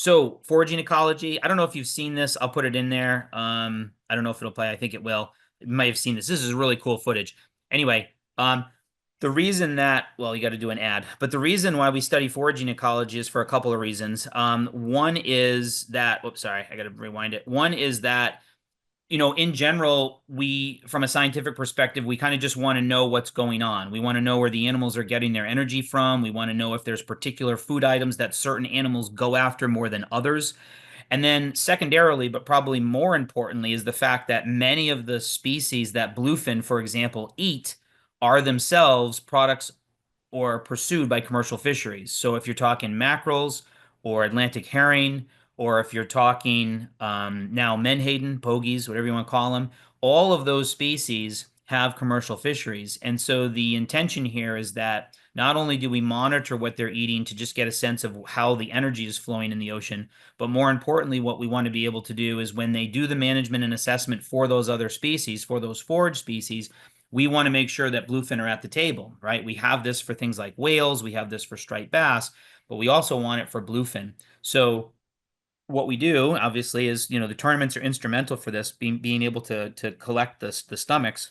So foraging ecology, I don't know if you've seen this. I'll put it in there. I don't know if it'll play. I think it will. You might have seen this. This is really cool footage. Anyway, the reason that, well, you got to do an ad, but the reason why we study foraging ecology is for a couple of reasons. One is that, oops, sorry, I got to rewind it. One is that in general, from a scientific perspective, we kind of just want to know what's going on. We want to know where the animals are getting their energy from. We want to know if there's particular food items that certain animals go after more than others. And then, secondarily, but probably more importantly, is the fact that many of the species that bluefin, for example, eat are themselves products or pursued by commercial fisheries. So if you're talking mackerels or Atlantic herring, or if you're talking now menhaden, pogies, whatever you want to call them, all of those species have commercial fisheries. And so the intention here is that not only do we monitor what they're eating to just get a sense of how the energy is flowing in the ocean, but more importantly, what we want to be able to do is when they do the management and assessment for those other species, for those forage species, we want to make sure that bluefin are at the table, right? We have this for things like whales, we have this for striped bass, but we also want it for bluefin. So what we do, obviously, is the tournaments are instrumental for this, being able to collect the stomachs.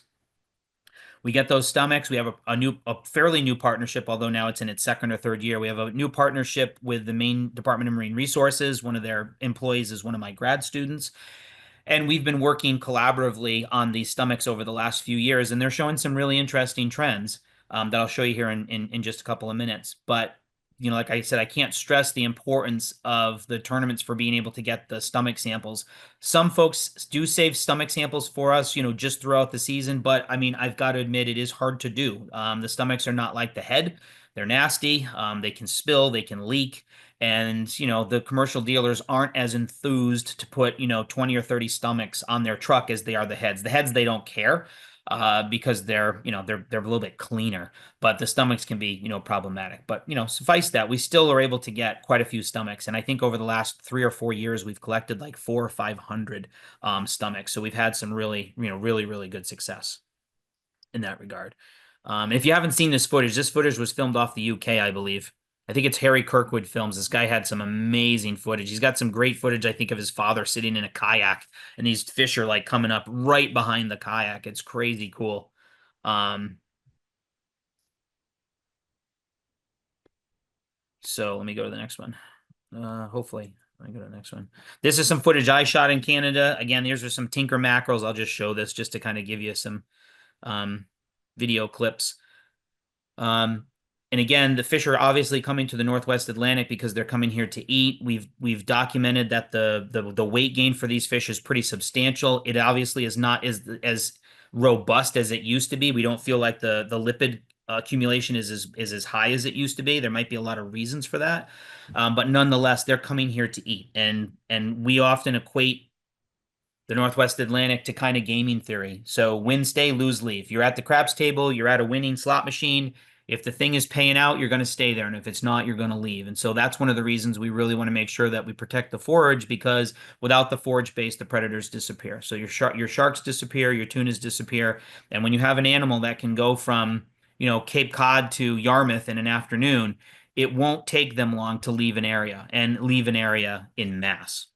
We get those stomachs. We have a fairly new partnership, although now it's in its second or third year. We have a new partnership with the Maine Department of Marine Resources. One of their employees is one of my grad students. And we've been working collaboratively on these stomachs over the last few years, and they're showing some really interesting trends that I'll show you here in just a couple of minutes. But like I said, I can't stress the importance of the tournaments for being able to get the stomach samples. Some folks do save stomach samples for us, just throughout the season. But I mean, I've got to admit, it is hard to do. The stomachs are not like the head. They're nasty. They can spill, they can leak. And, the commercial dealers aren't as enthused to put, 20 or 30 stomachs on their truck as they are the heads. The heads, they don't care because they're a little bit cleaner, but the stomachs can be, problematic. But, suffice that, we still are able to get quite a few stomachs. And I think over the last 3 or 4 years, we've collected like 400 or 500 stomachs. So we've had some really, really, really good success in that regard. And if you haven't seen this footage was filmed off the UK, I believe. I think it's Harry Kirkwood Films. This guy had some amazing footage. He's got some great footage, I think, of his father sitting in a kayak, and these fish are like coming up right behind the kayak. It's crazy cool. Um, so let me go to the next one. Hopefully, let me go to the next one. This is some footage I shot in Canada. Again, these are some tinker mackerels. I'll just show this just to kind of give you some um, video clips. Um, and again, the fish are obviously coming to the Northwest Atlantic because they're coming here to eat. We've documented that the weight gain for these fish is pretty substantial. It obviously is not as robust as it used to be. We don't feel like the lipid accumulation is as high as it used to be. There might be a lot of reasons for that, but nonetheless, they're coming here to eat, and we often equate the Northwest Atlantic to kind of gaming theory. So win, stay, lose, leave. You're at the craps table, you're at a winning slot machine. If the thing is paying out, you're going to stay there. And if it's not, you're going to leave. And so that's one of the reasons we really want to make sure that we protect the forage, because without the forage base, the predators disappear. So your sharks disappear, your tunas disappear. And when you have an animal that can go from, Cape Cod to Yarmouth in an afternoon, it won't take them long to leave an area, and leave an area in mass.